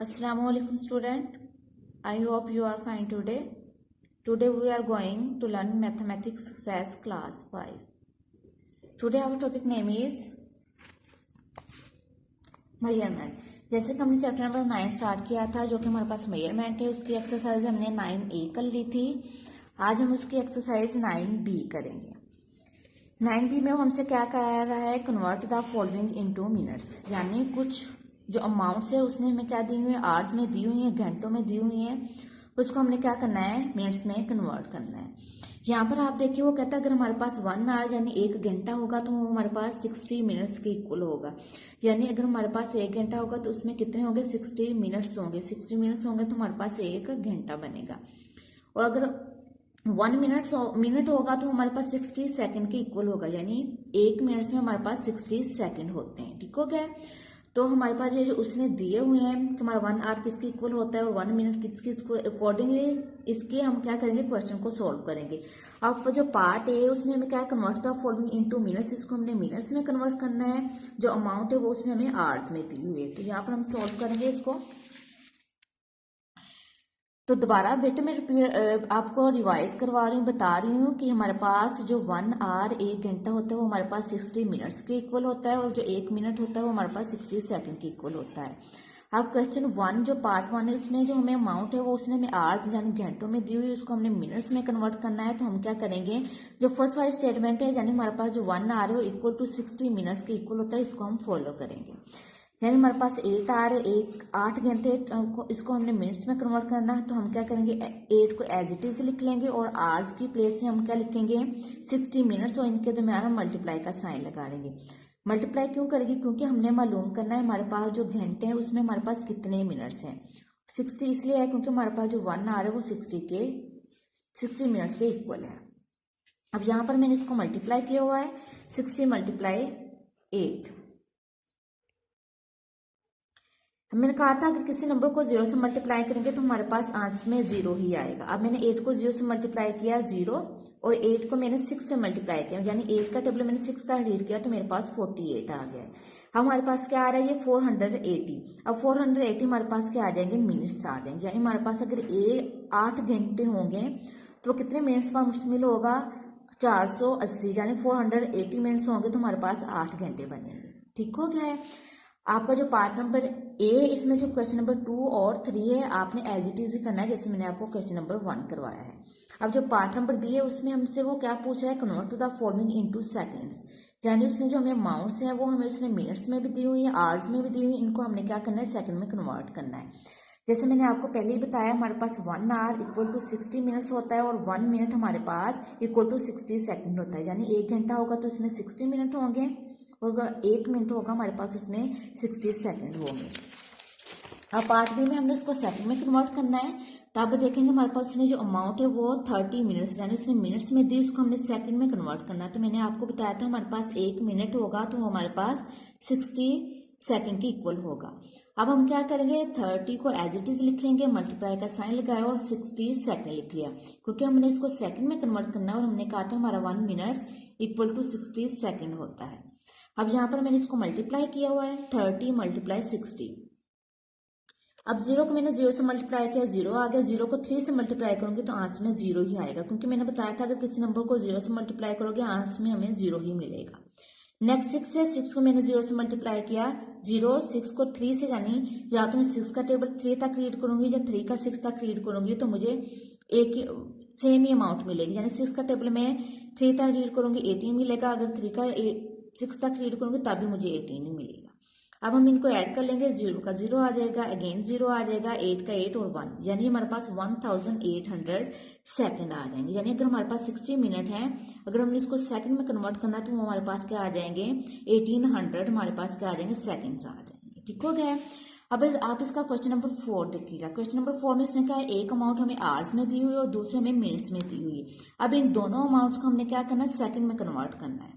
Assalamualaikum student. I hope you are fine today. Today we are going to learn mathematics success class 5. Today our topic name is measurement. जैसे कि हमने chapter number 9 start किया था जो कि हमारे पास measurement है, उसकी एक्सरसाइज हमने 9A कर ली थी। आज हम उसकी एक्सरसाइज 9B करेंगे। 9B में हमसे क्या कह रहा है, convert the following into minutes, यानी कुछ जो अमाउंट्स है उसने हमें क्या दी हुई है, आवर्स में दी हुई है, घंटों में दी हुई है, उसको हमने क्या करना है, मिनट्स में कन्वर्ट करना है। यहाँ पर आप देखिए वो कहता है अगर हमारे पास 1 आवर यानी 1 घंटा होगा तो वो हमारे पास 60 मिनट्स के इक्वल होगा। यानी अगर हमारे पास 1 घंटा होगा तो उसमें कितने होंगे, 60 मिनट्स होंगे। 60 मिनट्स होंगे तो हमारे पास 1 घंटा बनेगा। और अगर 1 मिनट होगा तो हमारे पास 60 सेकंड के इक्वल होगा, यानी 1 मिनट में हमारे पास 60 सेकंड होते हैं। ठीक हो गया। तो हमारे पास ये जो उसने दिए हुए हैं कि हमारा 1 आवर किसके इक्वल होता है और 1 मिनट किसके अकॉर्डिंगली इसके हम क्या करेंगे, क्वेश्चन को सॉल्व करेंगे। अब जो पार्ट है उसमें हमें क्या convert the following into minutes, इसको हमने मिनट्स में कन्वर्ट करना है। जो अमाउंट है वो उसने हमें आवर्स में दी हुई है, तो यहाँ पर हम सॉल्व करेंगे इसको। तो दोबारा बेटे मैं आपको रिवाइज करवा रही हूँ, बता रही हूँ कि हमारे पास जो 1 आवर 1 घंटा होता है वो हमारे पास 60 मिनट्स के इक्वल होता है और जो 1 मिनट होता है वो हमारे पास 60 सेकंड के इक्वल होता है। अब क्वेश्चन 1 जो पार्ट 1 है उसमें जो हमें अमाउंट है वो उसने हमें आवर्स यानी घंटों में दी हुई है, उसको हमने मिनट्स में कन्वर्ट करना है। तो हम क्या करेंगे, जो फर्स्ट वाली स्टेटमेंट है यानी हमारे पास जो 1 आवर है वो इक्वल टू 60 मिनट्स के इक्वल होता है, इसको हम फॉलो करेंगे। यानी हमारे पास 8 आवर 8 घंटे, इसको हमने मिनट्स में कन्वर्ट करना है। तो हम क्या करेंगे, 8 को एज इट इज लिख लेंगे और आवर्स की प्लेस में हम क्या लिखेंगे, 60 मिनट्स, और इनके दरमियान हम मल्टीप्लाई का साइन लगा लेंगे। मल्टीप्लाई क्यों करेंगे, क्योंकि हमने मालूम करना है हमारे पास जो घंटे हैं उसमें हमारे पास कितने मिनट्स हैं। 60 इसलिए है क्योंकि हमारे पास जो 1 आवर है वो 60 मिनट्स के इक्वल है। अब यहाँ पर मैंने इसको मल्टीप्लाई किया हुआ है, 60 मल्टीप्लाई 8। मैंने कहा था अगर किसी नंबर को 0 से मल्टीप्लाई करेंगे तो हमारे पास आंसर में 0 ही आएगा। अब मैंने 8 को 0 से मल्टीप्लाई किया 0, और 8 को मैंने 6 से मल्टीप्लाई किया, यानी 8 का टेबल मैंने 6 का रीड किया तो मेरे पास 48 आ गया। हमारे पास क्या आ रहा है, ये 480। अब 480 हमारे पास क्या आ जाएंगे, मिनट्स आ जाएंगे। यानी हमारे पास अगर 8 घंटे होंगे तो कितने मिनट्स पर मुश्तमिल होगा, 480, यानी 480 मिनट्स होंगे तो हमारे पास 8 घंटे बनेंगे। ठीक हो गया है। आपका जो पार्ट नंबर ए, इसमें जो क्वेश्चन नंबर 2 और 3 है आपने एज इट इज ही करना है जैसे मैंने आपको क्वेश्चन नंबर 1 करवाया है। अब जो पार्ट नंबर बी है उसमें हमसे वो क्या पूछ रहा है, convert to the following into seconds, यानी उसने जो हमें अमाउंट्स हैं वो हमें उसने मिनट्स में भी दी हुई है, आवर्स में भी दी हुई है, इनको हमने क्या करना है, सेकंड में कन्वर्ट करना है। जैसे मैंने आपको पहले ही बताया हमारे पास 1 आवर इक्वल टू 60 मिनट्स होता है और 1 मिनट हमारे पास इक्वल टू 60 सेकंड होता है। यानी 1 घंटा होगा तो उसमें 60 मिनट होंगे और अगर 1 मिनट होगा हमारे पास उसमें 60 सेकंड होंगे। अब पार्ट बी में हमने उसको सेकंड में कन्वर्ट करना है। तो आप देखेंगे हमारे पास उसने जो अमाउंट है वो 30 मिनट्स, यानी उसने मिनट्स में दी, उसको हमने सेकंड में कन्वर्ट करना है। तो मैंने आपको बताया था हमारे पास 1 मिनट होगा तो हमारे पास 60 सेकंड के इक्वल होगा। अब हम क्या करेंगे, 30 को एज इट इज लिख लेंगे, मल्टीप्लाई का साइन लगाया और 60 सेकंड लिख लिया, क्योंकि हमने इसको सेकंड में कन्वर्ट करना है और हमने कहा था हमारा 1 मिनट इक्वल टू 60 सेकंड होता है। अब यहाँ पर मैंने इसको मल्टीप्लाई किया हुआ है, 30 मल्टीप्लाई 60। अब 0 को मैंने 0 से मल्टीप्लाई किया, 0 आ गया। 0 को 3 से मल्टीप्लाई करूंगी तो आंसर में 0 ही आएगा, क्योंकि मैंने बताया था अगर किसी नंबर को 0 से मल्टीप्लाई करोगे आंसर में हमें 0 ही मिलेगा। नेक्स्ट 6 है, 6 को मैंने 0 से मल्टीप्लाई किया, 0, 6 को 3 से, यानी या तो मैं 6 का टेबल 3 तक रीड करूंगी या 3 का 6 तक रीड करूंगी तो मुझे एक सेम ही अमाउंट मिलेगी। यानी 6 का टेबल में 3 तक रीड करूंगी 18 मिलेगा, अगर 3 का 6 तक रीड करूंगी तभी मुझे 18 ही मिलेगा। अब हम इनको ऐड कर लेंगे, 0 का 0 आ जाएगा, अगेन 0 आ जाएगा, 8 का 8 और 1, यानी हमारे पास 1800 सेकंड आ जाएंगे। यानी अगर हमारे पास 60 मिनट है, अगर हमने इसको सेकंड में कन्वर्ट करना तो हमारे पास क्या आ जाएंगे, 1800 हमारे पास क्या आ जाएंगे, सेकंड्स आ जाएंगे। ठीक हो गया। अब आप इसका क्वेश्चन नंबर 4 देखिएगा। क्वेश्चन नंबर 4 में उसने कहा है एक अमाउंट हमें आवर्स में दी हुई है और दूसरे हमें मिनट्स में दी हुई है। अब इन दोनों अमाउंट्स को हमने क्या करना है, सेकंड में कन्वर्ट करना है।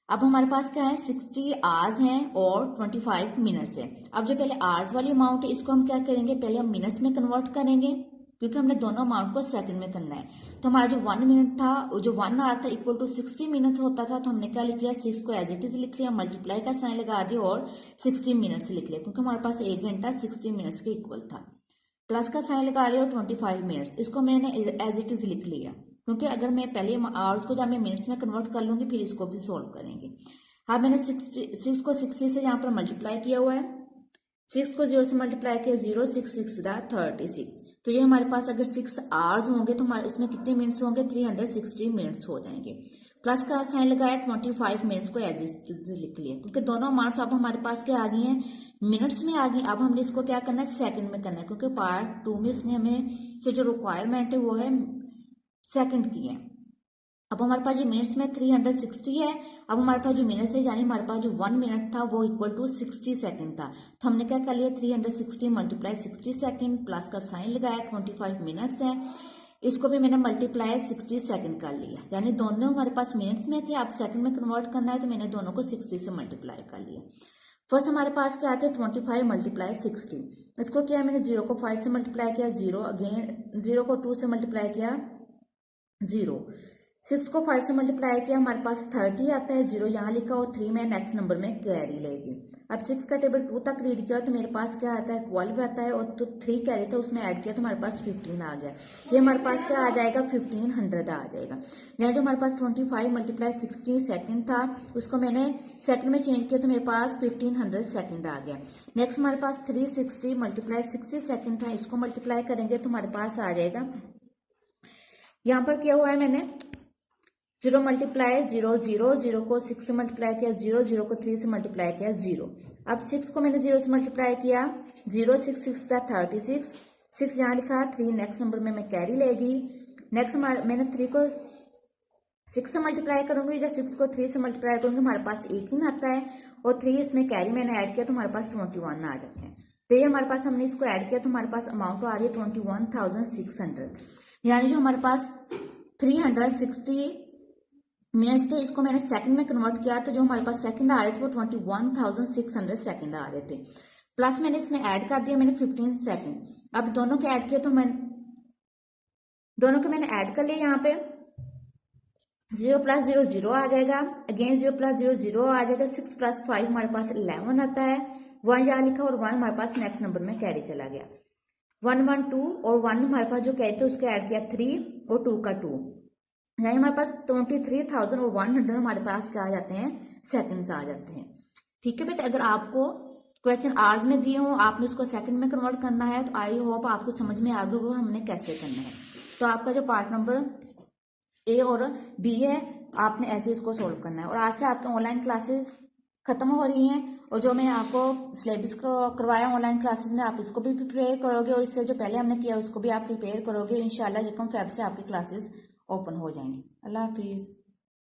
अब हमारे पास क्या है, 60 आवर्स हैं और 25 मिनट्स है। अब जो पहले आवर्स वाली अमाउंट है इसको हम क्या करेंगे, पहले हम मिनट्स में कन्वर्ट करेंगे क्योंकि हमने दोनों अमाउंट को सेकंड में करना है। तो हमारा जो 1 मिनट था, जो 1 आवर था इक्वल टू 60 मिनट होता था, तो हमने क्या लिख लिया, 6 को एज इट इज लिख लिया, मल्टीप्लाई का साइन लगा दिया और 60 मिनट्स लिख लिया, क्योंकि हमारे पास 1 घंटा 60 मिनट्स के इक्वल था। प्लस का साइन लगा लिया और 25 मिनट्स, इसको मैंने एज इट इज लिख लिया, क्योंकि अगर मैं पहले आवर्स को जब मैं मिनट्स में कन्वर्ट कर लूंगी फिर इसको भी सोल्व करेंगे। हाँ, मैंने 6 को 60 से यहाँ पर मल्टीप्लाई किया हुआ है, 6 को 0 से मल्टीप्लाई किया, 0 6 6 36। तो ये हमारे पास अगर 6 आवर्स होंगे तो हमारे उसमें कितने मिनट्स होंगे, 360 मिनट्स हो जाएंगे। प्लस का साइन लगाया, 25 मिनट्स को एज इट इज लिख लिया, क्योंकि दोनों अमाउंट्स अब हमारे पास क्या आ गई हैं, मिनट्स में आ गई। अब हमने इसको क्या करना है, सेकंड में करना है, क्योंकि पार्ट 2 में उसने हमें से जो रिक्वायरमेंट है वो है सेकंड की है। अब हमारे पास जो मिनट्स में 360 है, अब हमारे पास जो मिनट्स है यानी हमारे पास जो 1 मिनट था वो इक्वल टू 60 सेकंड था, तो हमने क्या कर लिया, 360 मल्टीप्लाई 60 सेकंड, प्लस का साइन लगाया, 25 मिनट्स है, इसको भी मैंने मल्टीप्लाई 60 सेकंड कर लिया, यानी दोनों हमारे पास मिनट्स में थे, अब सेकंड में कन्वर्ट करना है तो मैंने दोनों को 60 से मल्टीप्लाई कर लिया। फर्स्ट हमारे पास क्या आते हैं, 25 मल्टीप्लाई 60, इसको क्या मैंने 0 को 5 से मल्टीप्लाई किया, 0 अगेन 0 को 2 से मल्टीप्लाई किया, 0 6 को 5 से मल्टीप्लाई किया, हमारे पास 30 आता है, 0 यहाँ लिखा और 3 मैं नेक्स्ट नंबर में कैरी लेगी। अब 6 का टेबल 2 तक रीड किया तो मेरे पास क्या आता है, 12 आता है, और तो 3 कैरी था उसमें ऐड किया तो हमारे पास 15 आ गया। ये हमारे पास क्या आ जाएगा, 1500 आ जाएगा। यहाँ जो हमारे पास 25 मल्टीप्लाई 60 सेकंड था उसको मैंने सेकंड में चेंज किया तो मेरे पास 1500 सेकंड आ गया। नेक्स्ट हमारे पास 360 मल्टीप्लाई 60 सेकंड था, इसको मल्टीप्लाई करेंगे तो हमारे पास आ जाएगा, यहाँ पर किया हुआ है मैंने 0 मल्टीप्लाई 0 0, 0 को 6 से मल्टीप्लाई किया, 0 0 को 3 से मल्टीप्लाई किया, 0। अब 6 को मैंने 0 से मल्टीप्लाई किया, 0 6 6 था 36, 6 यहाँ लिखा, 3 नेक्स्ट नंबर में मैं कैरी लेगी। नेक्स्ट मैंने 3 को 6 से मल्टीप्लाई करूंगी, जब 6 को 3 से मल्टीप्लाई करूंगी हमारे पास 18 आता है, और 3 इसमें कैरी मैंने ऐड किया तो हमारे पास 21 आ जाते हैं। तो ये हमारे पास हमने इसको ऐड किया तो हमारे पास अमाउंट आ रही है 21,600, यानी जो हमारे पास 360 मिनट्स थे इसको मैंने सेकंड में कन्वर्ट किया, तो जो हमारे पास सेकंड आ रहे थे वो 21,600 सेकंड आ रहे थे। प्लस मैंने इसमें ऐड कर दिया मैंने 15 सेकंड, अब दोनों के ऐड किए तो दोनों के मैंने ऐड कर लिया, यहाँ पे 0 + 0 0 आ जाएगा, अगेन 0 + 0 0 आ जाएगा, 6 + 5 हमारे पास 11 आता है, 1 यहाँ लिखा और 1 हमारे पास नेक्स्ट नंबर में कैरी चला गया, 1 1 2 और 1 हमारे पास जो कैरी थे उसको ऐड किया 3 और 2 का 2, यानी हमारे पास 23,100 हमारे पास क्या आ जाते हैं, सेकंड्स आ जाते हैं। ठीक है बेटा, अगर आपको क्वेश्चन आवर्स में दिए हो आपने उसको सेकंड में कन्वर्ट करना है तो आई होप आपको समझ में आ गया होगा हमने कैसे करना है। तो आपका जो पार्ट नंबर ए और बी है आपने ऐसे इसको सोल्व करना है। और आज से आपके ऑनलाइन क्लासेस खत्म हो रही हैं, और जो मैं आपको सिलेबस करवाया ऑनलाइन क्लासेस में आप इसको भी प्रिपेयर करोगे, और इससे जो पहले हमने किया उसको भी आप प्रिपेयर करोगे। इंशाल्लाह 1 फेब से आपकी क्लासेस ओपन हो जाएंगी। अल्लाह हाफिज।